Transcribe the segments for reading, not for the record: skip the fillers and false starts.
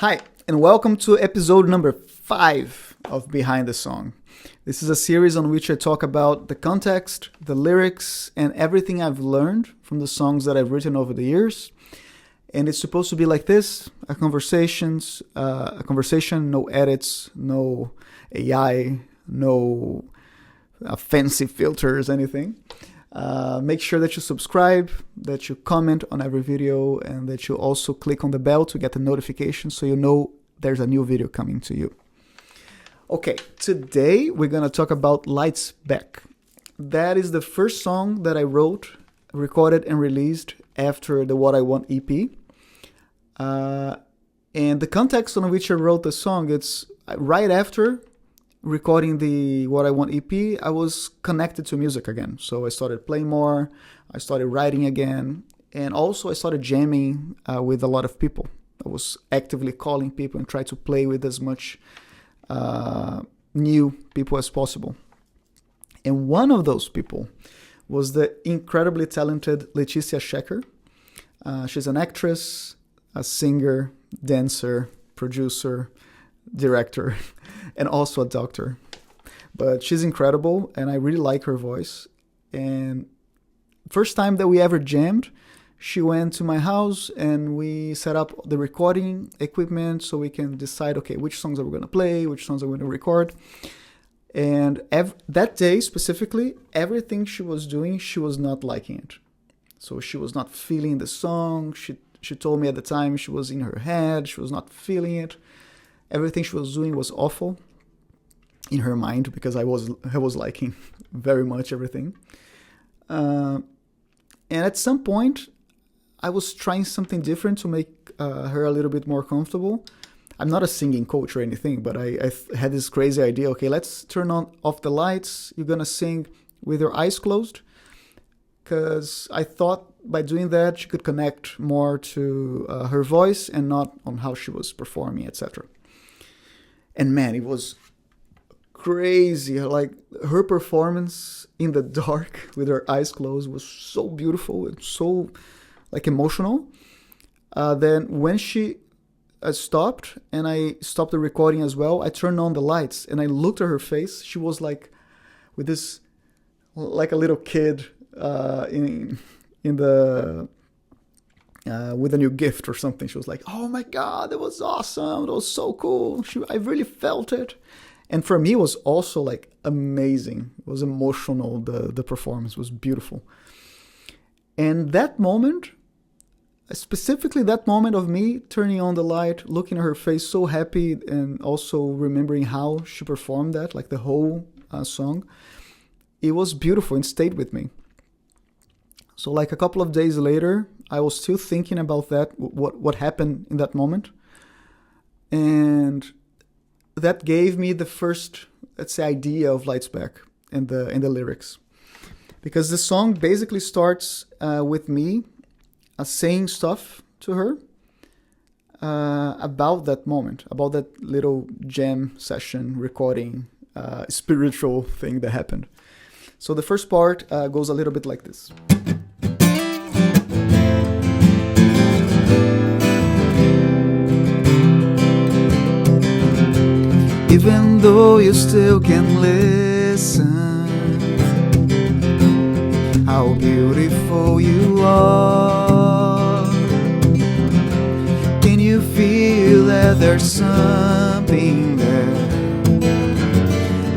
Hi, and welcome to episode number 5 of Behind the Song. This is a series on which I talk about the context, the lyrics, and everything I've learned from the songs that I've written over the years. And it's supposed to be like this, a conversation, no edits, no AI, no fancy filters, anything. Make sure that you subscribe, that you comment on every video, and that you also click on the bell to get the notification so you know there's a new video coming to you. Okay, today we're going to talk about Lights Back. That is the first song that I wrote, recorded, and released after the What I Want EP. And the context on which I wrote the song, it's right after recording the What I Want EP, I was connected to music again. So I started playing more, I started writing again, and also I started jamming with a lot of people. I was actively calling people and trying to play with as much new people as possible. And one of those people was the incredibly talented Leticia Shecker. She's an actress, a singer, dancer, producer, director, and also a doctor. But she's incredible, and I really like her voice. And first time that we ever jammed, she went to my house and we set up the recording equipment so we can decide, okay, which songs are we going to play, which songs are we going to record. And that day specifically, everything she was doing, she was not liking it. So she was not feeling the song. She told me at the time she was in her head, she was not feeling it. Everything she was doing was awful in her mind because I was liking very much everything. And at some point, I was trying something different to make her a little bit more comfortable. I'm not a singing coach or anything, but I had this crazy idea. Okay, let's turn off the lights. You're going to sing with your eyes closed. Because I thought by doing that, she could connect more to her voice and not on how she was performing, etc. And man, it was crazy. Like, her performance in the dark with her eyes closed was so beautiful and so emotional. Then when she stopped and I stopped the recording as well, I turned on the lights and I looked at her face. She was like with this, like a little kid in the with a new gift or something. She was like, "Oh my God, that was awesome! That was so cool! I really felt it." And for me, it was also like amazing. It was emotional. The performance was beautiful. And that moment, specifically that moment of me turning on the light, looking at her face, so happy, and also remembering how she performed that, like the whole song, it was beautiful and stayed with me. So like a couple of days later, I was still thinking about that, what happened in that moment. And that gave me the first, let's say, idea of Lights Back and the lyrics. Because the song basically starts with me saying stuff to her about that moment, about that little jam session recording spiritual thing that happened. So the first part goes a little bit like this. Even though you still can listen, how beautiful you are. Can you feel that there's something there,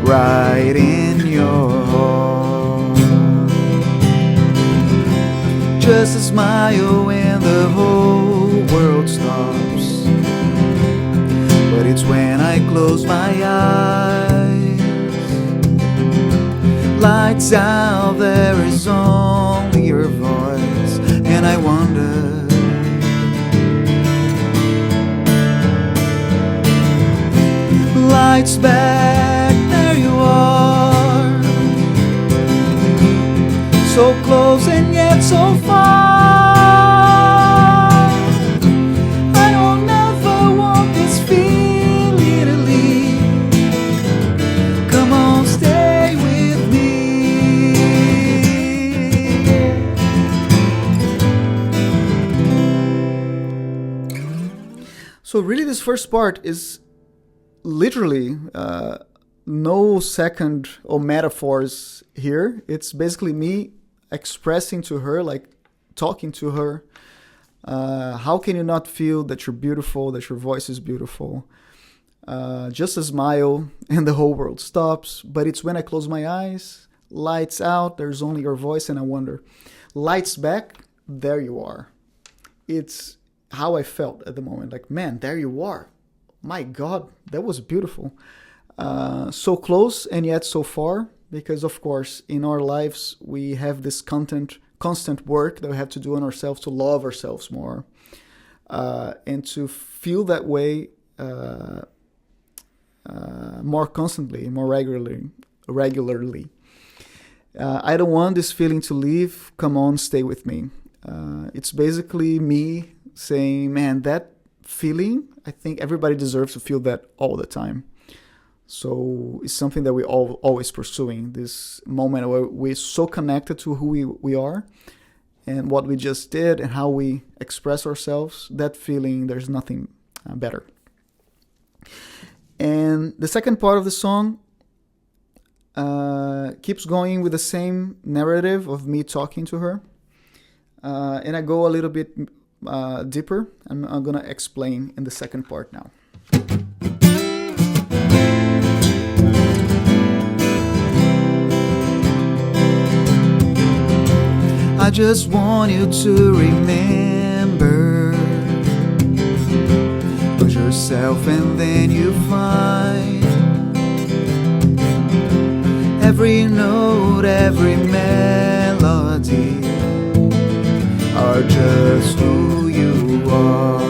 right in your heart? Just a smile when the whole world stops. But it's when I close my eyes, lights out, there is only your voice, and I wonder, lights back, there you are, so close and yet so far. So really this first part is literally no second or metaphors here. It's basically me expressing to her, like talking to her. How can you not feel that you're beautiful, that your voice is beautiful? Just a smile and the whole world stops. But it's when I close my eyes, lights out, there's only your voice, and I wonder. Lights back, there you are. It's how I felt at the moment. Like, man, there you are. My God, that was beautiful. So close and yet so far, because of course in our lives we have this constant work that we have to do on ourselves to love ourselves more, and to feel that way more constantly, more regularly. I don't want this feeling to leave. Come on, stay with me. It's basically me saying, man, that feeling, I think everybody deserves to feel that all the time. So it's something that we're always pursuing, this moment where we're so connected to who we are and what we just did and how we express ourselves. That feeling, there's nothing better. And the second part of the song keeps going with the same narrative of me talking to her. And I go a little bit deeper. I'm going to explain in the second part now. I just want you to remember, lose yourself and then you find every note, every melody are just who you are.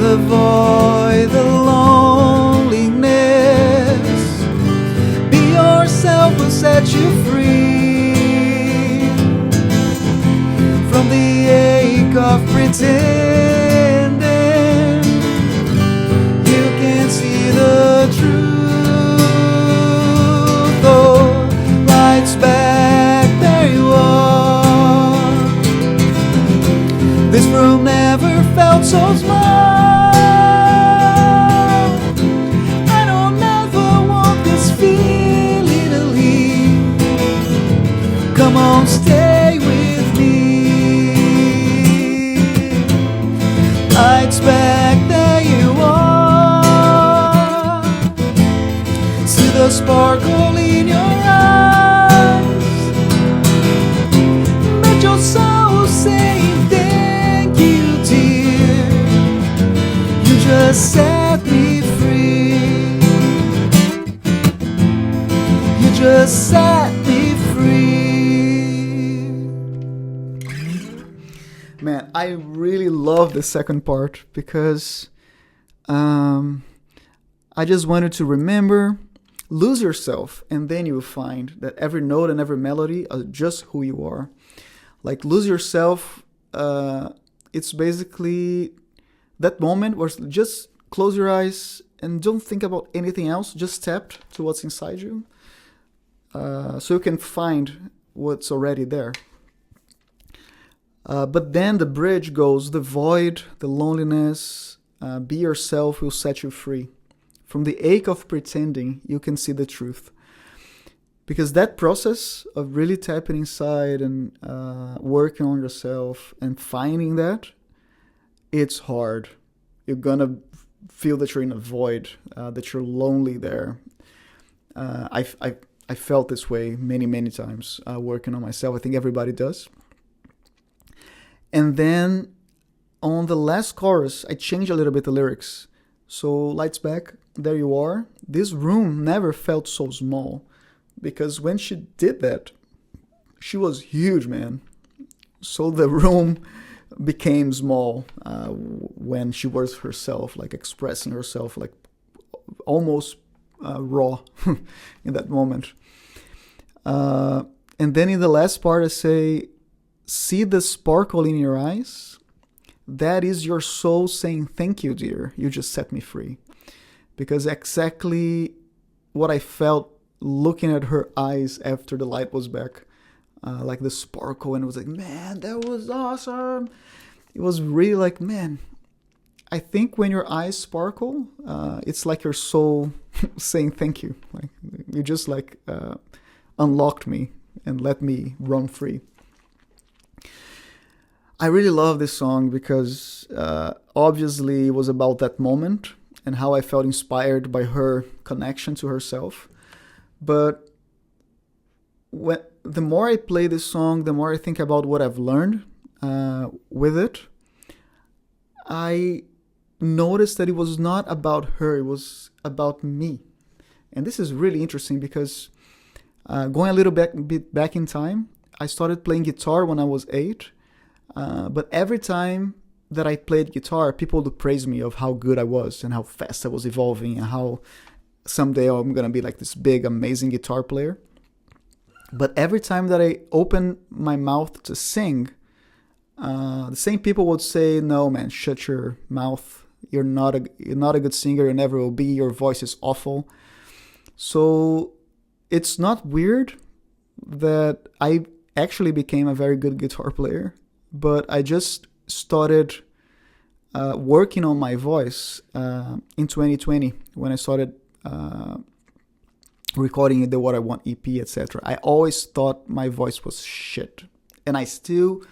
The void, the loneliness, be yourself will set you free from the ache of pretending you can see the truth. Oh, lights back, there you are. This room never felt so small. Come on, stay with me. Lights back, there you are. See the sparkle in your eyes. Let your soul say thank you, dear. You just set me free. You just set me free. Man, I really love the second part because I just wanted to remember, lose yourself, and then you'll find that every note and every melody are just who you are. Like, lose yourself, it's basically that moment where just close your eyes and don't think about anything else, just tap to what's inside you, so you can find what's already there. But then the bridge goes, the void, the loneliness, be yourself will set you free. From the ache of pretending, you can see the truth. Because that process of really tapping inside and working on yourself and finding that, it's hard. You're gonna feel that you're in a void, that you're lonely there. I felt this way many times working on myself. I think everybody does. And then on the last chorus, I changed a little bit the lyrics. So, lights back, there you are. This room never felt so small. Because when she did that, she was huge, man. So the room became small when she was herself, like expressing herself, like almost raw in that moment. And then in the last part, I say, see the sparkle in your eyes? That is your soul saying, thank you, dear. You just set me free. Because exactly what I felt looking at her eyes after the light was back. Like the sparkle, and it was like, man, that was awesome. it was really like, man, I think when your eyes sparkle, it's like your soul saying thank you. Like you just like unlocked me and let me run free. I really love this song because obviously it was about that moment and how I felt inspired by her connection to herself. But the more I play this song, the more I think about what I've learned with it. I noticed that it was not about her, it was about me. And this is really interesting because going a little bit back in time, I started playing guitar when I was 8. But every time that I played guitar, people would praise me of how good I was and how fast I was evolving and how someday I'm going to be like this big, amazing guitar player. But every time that I opened my mouth to sing, the same people would say, no, man, shut your mouth. You're not a good singer. You never will be. Your voice is awful. So it's not weird that I actually became a very good guitar player, but I just started working on my voice in 2020 when I started recording the What I Want EP, etc. I always thought my voice was shit, and I still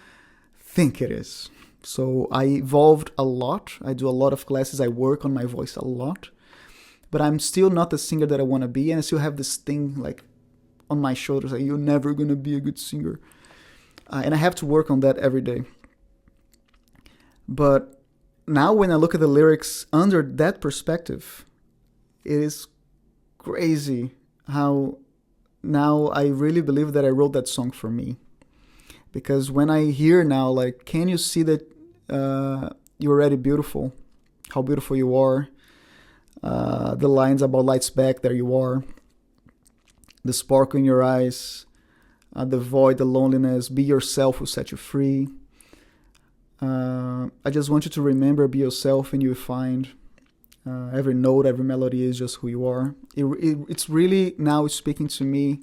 think it is. So I evolved a lot. I do a lot of classes. I work on my voice a lot, but I'm still not the singer that I want to be, and I still have this thing like on my shoulders, like you're never gonna be a good singer, and I have to work on that every day. But now when I look at the lyrics under that perspective, it is crazy how now I really believe that I wrote that song for me. Because when I hear now, like, can you see that you're already beautiful? How beautiful you are. The lines about lights back, there you are. The sparkle in your eyes. The void, the loneliness. Be yourself will set you free. I just want you to remember, be yourself and you'll find. Every note, every melody is just who you are. It's really now speaking to me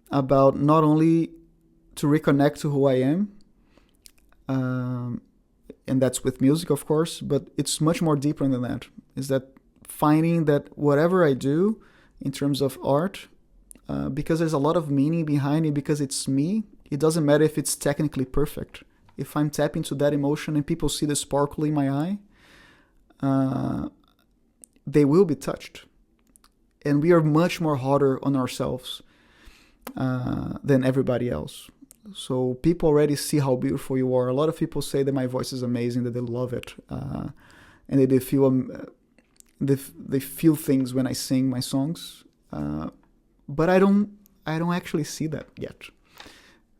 about not only to reconnect to who I am, and that's with music, of course, but it's much more deeper than that. Is that finding that whatever I do in terms of art, because there's a lot of meaning behind it, because it's me, it doesn't matter if it's technically perfect. If I'm tapping into that emotion and people see the sparkle in my eye, they will be touched. And we are much more harder on ourselves than everybody else. So people already see how beautiful you are. A lot of people say that my voice is amazing, that they love it, and that they feel things when I sing my songs. But I don't actually see that yet.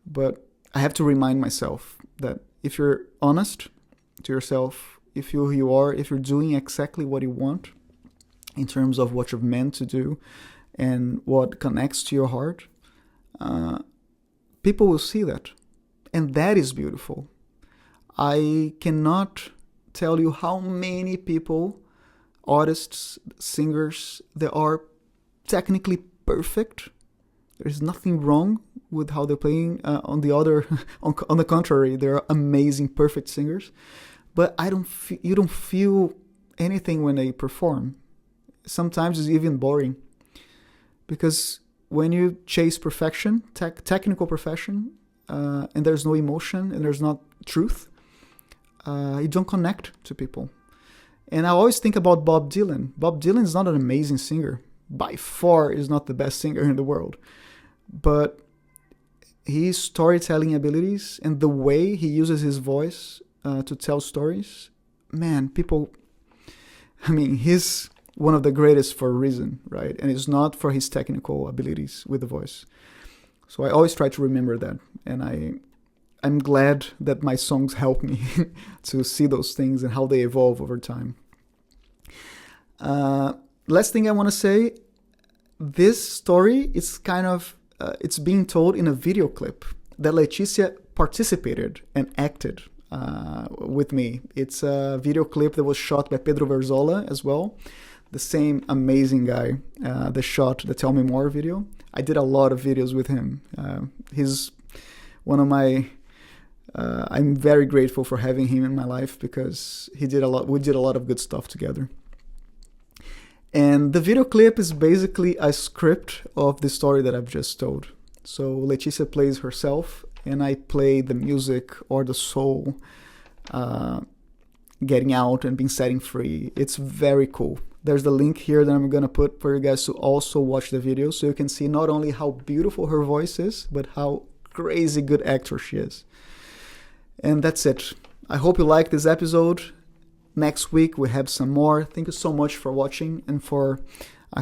But I have to remind myself that if you're honest to yourself, if you're who you are, if you're doing exactly what you want in terms of what you're meant to do and what connects to your heart, people will see that. And that is beautiful. I cannot tell you how many people, artists, singers, they are technically perfect. There's nothing wrong with how they're playing. On the contrary, they're amazing, perfect singers. But you don't feel anything when they perform. Sometimes it's even boring. Because when you chase perfection, technical perfection, and there's no emotion and there's not truth, you don't connect to people. And I always think about Bob Dylan. Bob Dylan is not an amazing singer. By far is not the best singer in the world. But his storytelling abilities and the way he uses his voice to tell stories, man, he's one of the greatest for a reason, right? And it's not for his technical abilities with the voice. So I always try to remember that. And I'm glad that my songs help me to see those things and how they evolve over time. Last thing I want to say, this story is kind of, it's being told in a video clip that Leticia participated and acted with me. It's a video clip that was shot by Pedro Verzola as well, the same amazing guy that shot the Tell Me More video. I did a lot of videos with him. He's one of my I'm very grateful for having him in my life because we did a lot of good stuff together. And the video clip is basically a script of the story that I've just told. So Leticia plays herself, and I play the music or the soul getting out and being setting free. It's very cool. There's the link here that I'm going to put for you guys to also watch the video, so you can see not only how beautiful her voice is, but how crazy good actor she is. And that's it. I hope you liked this episode. Next week we have some more. Thank you so much for watching and for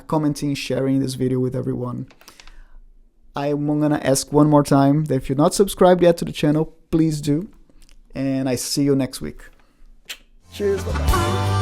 commenting, sharing this video with everyone. I'm gonna ask one more time that if you're not subscribed yet to the channel, please do. And I see you next week. Cheers. Bye-bye.